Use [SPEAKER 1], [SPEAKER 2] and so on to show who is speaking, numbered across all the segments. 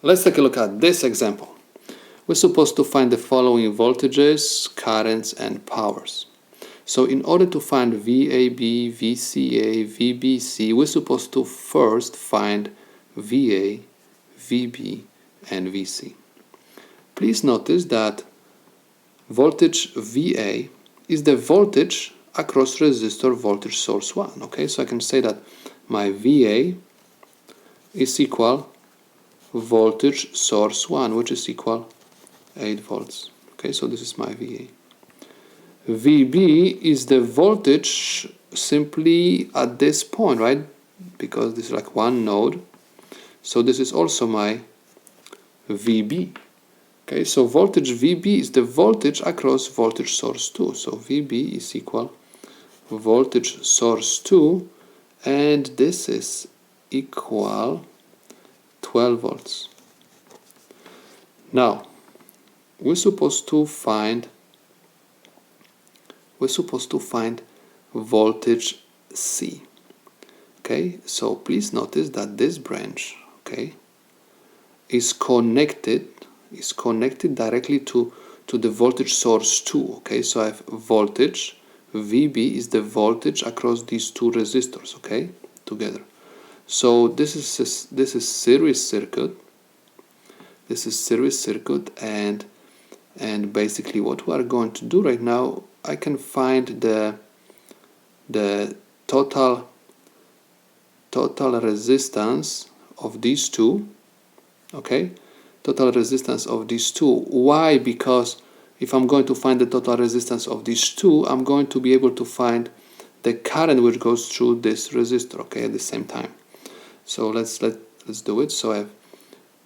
[SPEAKER 1] Let's take a look at this example. We're supposed to find the following voltages, currents, and powers. So in order to find VAB, VCA, VBC, we're supposed to first find VA, VB, and VC. Please notice that voltage VA is the voltage across resistor voltage source 1. Okay, so I can say that my VA is equal voltage source 1, which is equal 8 volts. Okay, so this is my VA. VB is the voltage simply at this point, right? Because this is like one node. So this is also my VB. Okay, so voltage VB is the voltage across voltage source 2. So VB is equal voltage source 2, and this is equal 12 volts. Now, we're supposed to find voltage C. Okay, so please notice that this branch, okay, is connected directly to the voltage source 2. Okay, so I have voltage VB is the voltage across these two resistors, okay, together. So this is series circuit. This is series circuit, and basically what we are going to do right now, I can find the total resistance of these two. Okay, total resistance of these two. Why? Because if I'm going to find the total resistance of these two, I'm going to be able to find the current which goes through this resistor, okay, at the same time. So let's do it. So I have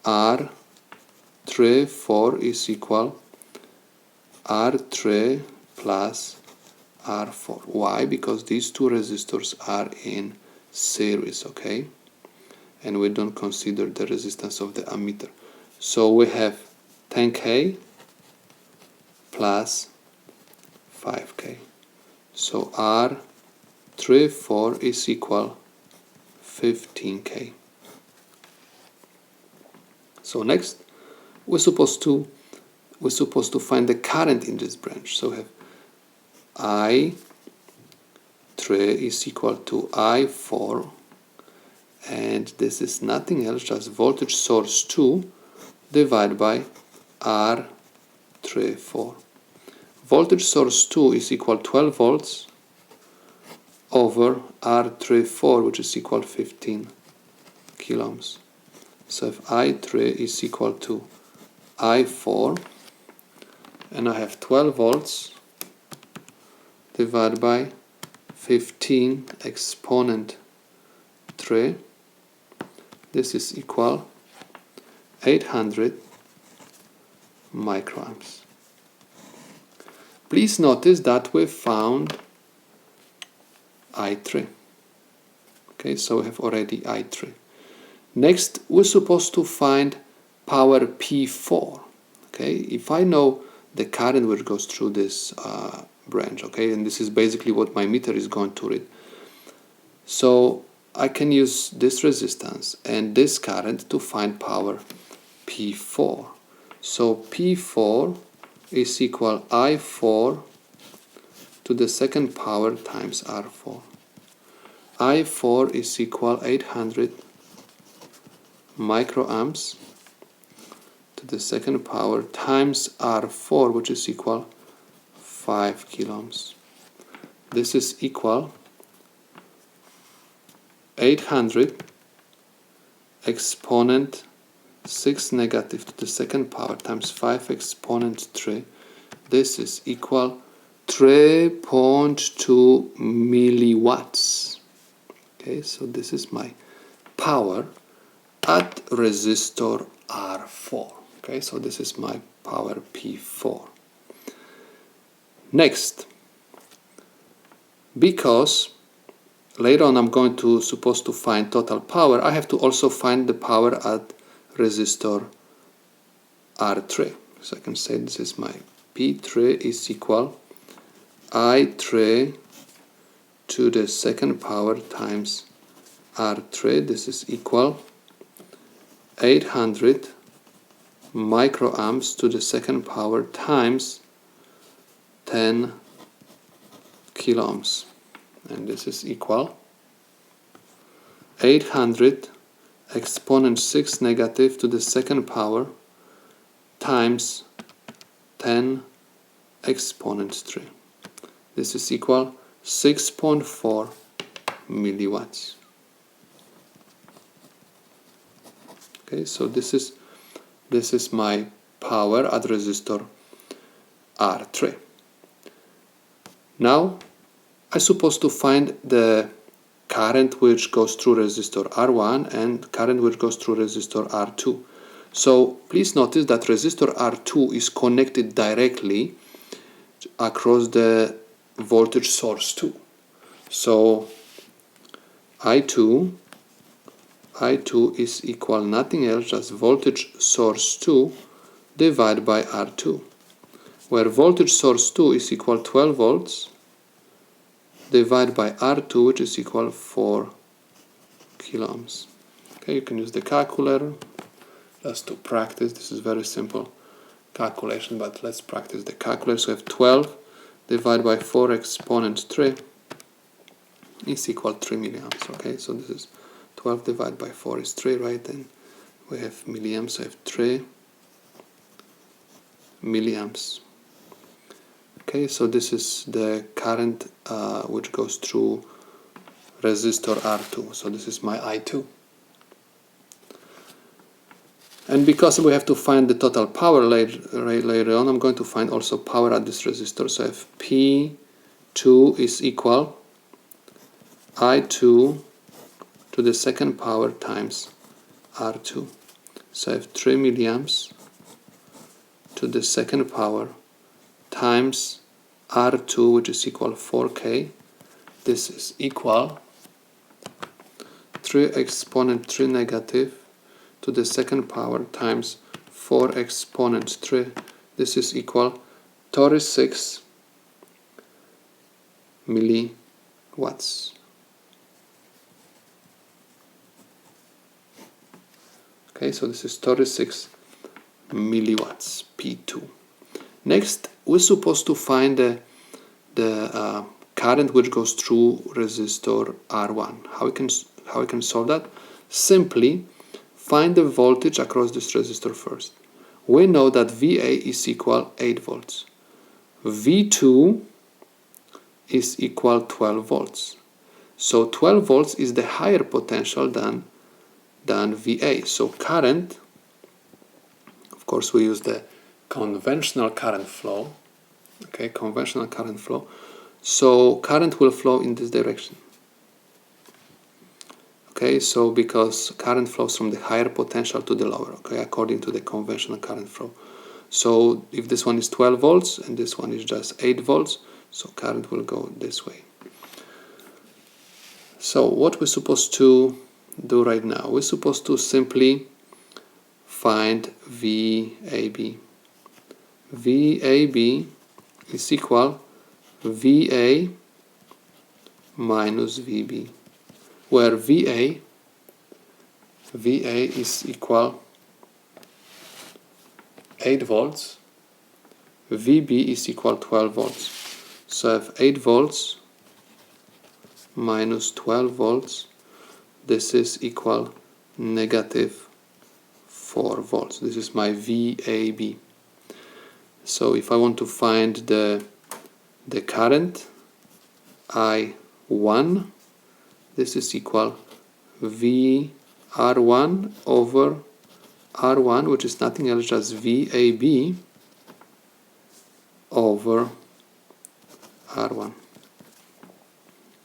[SPEAKER 1] R34 is equal R3 plus R4. Why? Because these two resistors are in series, okay? And we don't consider the resistance of the ammeter. So we have 10K plus 5K. So R34 is equal 15K. So next, we're supposed to find the current in this branch. So we have I3 is equal to I4, and this is nothing else, just voltage source 2 divided by R34. Voltage source 2 is equal 12 volts over R34, which is equal 15 kilo ohms. So if I3 is equal to I4, and I have 12 volts divided by 15 exponent 3, this is equal 800 microamps. Please notice that we found I3. Okay, so we have already I3. Next, we're supposed to find power P4. Okay, if I know the current which goes through this branch, okay, and this is basically what my meter is going to read. So I can use this resistance and this current to find power P4. So P4 is equal I4 to the second power times R4. I4 is equal 800 microamps to the second power times R4, which is equal 5 kilo ohms. This is equal 800 exponent 6 negative to the second power times 5 exponent 3. This is equal 3.2 milliwatts. Okay, so this is my power at resistor R4. Okay, so this is my power P4. Next, because later on I'm supposed to find total power, I have to also find the power at resistor R3. So I can say this is my P3 is equal I3 to the second power times R3. This is equal 800 microamps to the second power times 10 kiloohms, and this is equal 800 exponent 6 negative to the second power times 10 exponent 3. This is equal 6.4 milliwatts. Okay, so this is my power at resistor R3. Now I'm supposed to find the current which goes through resistor R1 and current which goes through resistor R2. So please notice that resistor R2 is connected directly across the voltage source 2. So I2 is equal nothing else just voltage source 2 divided by R2, where voltage source 2 is equal 12 volts divided by R2, which is equal 4 kiloohms. Okay, you can use the calculator just to practice. This is very simple calculation, but let's practice the calculator. So we have 12 divided by 4 exponent 3 is equal 3 milliamps. Okay, so this is 12 divided by 4 is 3, right? And we have milliamps, so I have 3 milliamps. Okay, so this is the current which goes through resistor R2. So this is my I2. And because we have to find the total power later on, I'm going to find also power at this resistor. So I have P2 is equal I2 to the second power times R2. So I have 3 milliamps to the second power times R2, which is equal 4K. This is equal 3 exponent 3 negative to the second power times 4 exponent 3. This is equal 36 milliwatts. Okay, so this is 36 milliwatts, P2. Next, we're supposed to find the current which goes through resistor R1. How we can solve that? Simply find the voltage across this resistor first. We know that VA is equal 8 volts. V2 is equal 12 volts. So 12 volts is the higher potential than VA. So current, of course we use the conventional current flow. Okay, conventional current flow. So current will flow in this direction. Okay, so because current flows from the higher potential to the lower, okay, according to the conventional current flow. So if this one is 12 volts and this one is just 8 volts, so current will go this way. So what we're supposed to do right now, we're supposed to simply find VAB. VAB is equal VA minus VB, where VA is equal 8 volts, VB is equal 12 volts. So I have 8 volts minus 12 volts. This is equal negative 4 volts. This is my VAB. So if I want to find the current I1, this is equal VR1 over R1, which is nothing else just VAB over R1.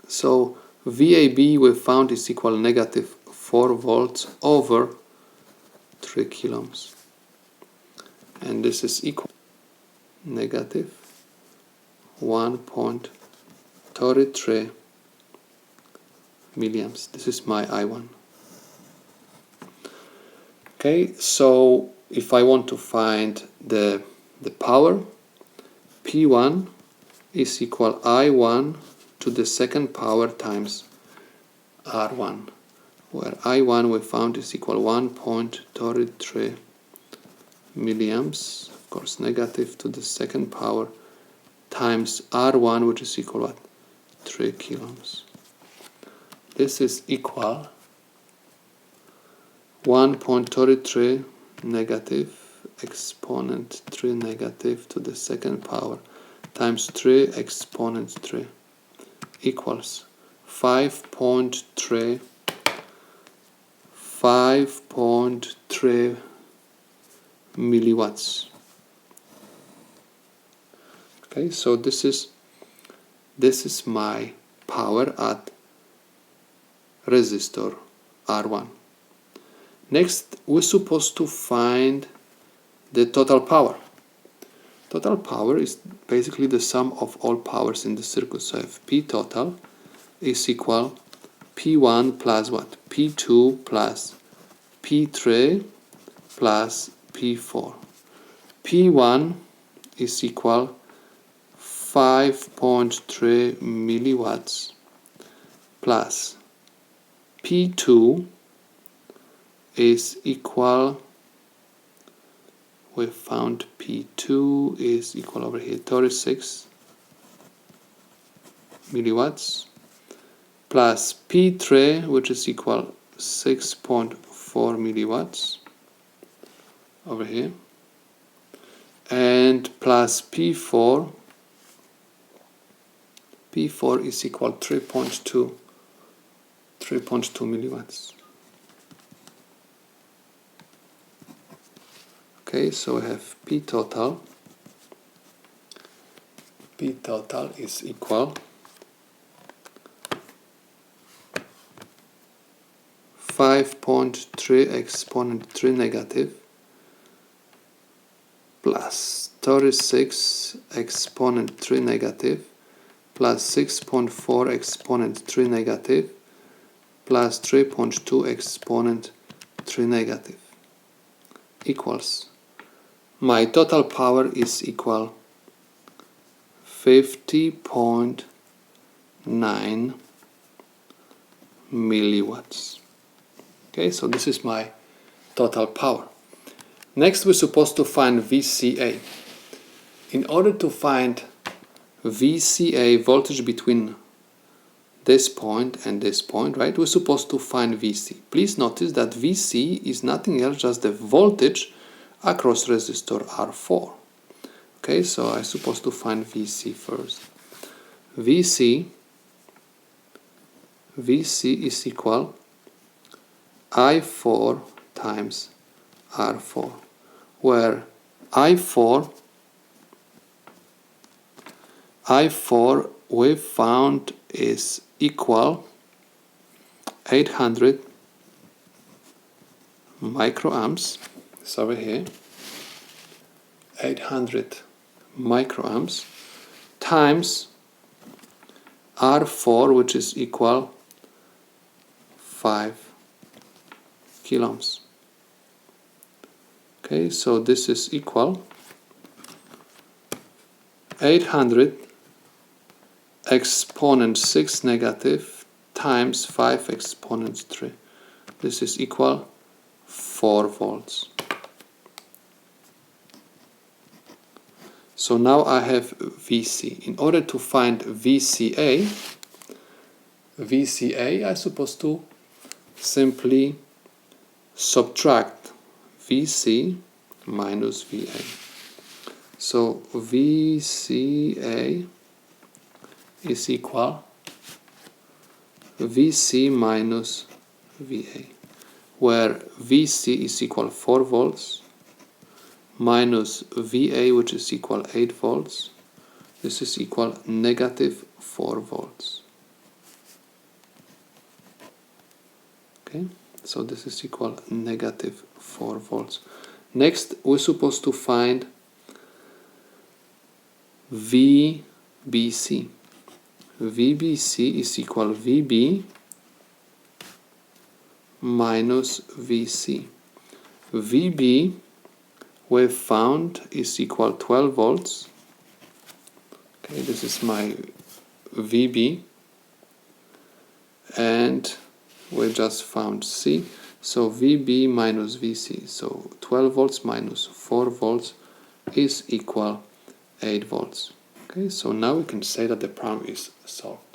[SPEAKER 1] So VAB we found is equal negative 4 volts over 3 kiloohms. And this is equal negative 1.33 milliamps. This is my I1. Okay, so if I want to find the power, P1 is equal I1 to the second power times R1, where I1 we found is equal 1.33 milliamps, of course negative to the second power, times R1, which is equal what? 3 kiloohms. This is equal 1.33 negative exponent 3 negative to the second power times 3 exponent 3 equals 5.3 milliwatts. Okay, so this is my power at resistor R1. Next, we're supposed to find the total power. Total power is basically the sum of all powers in the circuit. So if P total is equal P1 plus what? P2 plus P3 plus P4. P1 is equal 5.3 milliwatts plus P2 is equal, we found P2 is equal over here 36 milliwatts plus P3, which is equal 6.4 milliwatts over here, and plus P4 is equal 3.2 milliwatts. Okay, so we have P total is equal 5.3 exponent 3 negative plus 36 exponent 3 negative plus 6.4 exponent 3 negative plus 3.2 exponent 3 negative equals, my total power is equal 50.9 milliwatts. Okay, so this is my total power. Next, we're supposed to find VCA. In order to find VCA, voltage between this point and this point, right, we're supposed to find VC. Please notice that VC is nothing else, just the voltage across resistor R4. Okay, so I'm supposed to find VC first. VC is equal I4 times R4, where I4 we found is equal 800 microamps. It's over here. 800 microamps times R4, which is equal 5 kiloohms. Okay, so this is equal 800 exponent 6 negative times 5 exponent 3. This is equal 4 volts. So now I have VC. In order to find VCA, I'm supposed to simply subtract VC minus VA. So VCA is equal VC minus VA, where VC is equal 4 volts minus VA, which is equal 8 volts. This is equal negative 4 volts. Okay, so this is equal negative 4 volts. Next, we're supposed to find VBC. VBC is equal VB minus VC. VB we found is equal 12 volts. Okay, this is my VB, and we just found C. So VB minus VC, so 12 volts minus 4 volts is equal 8 volts. Okay, so now we can say that the problem is solved.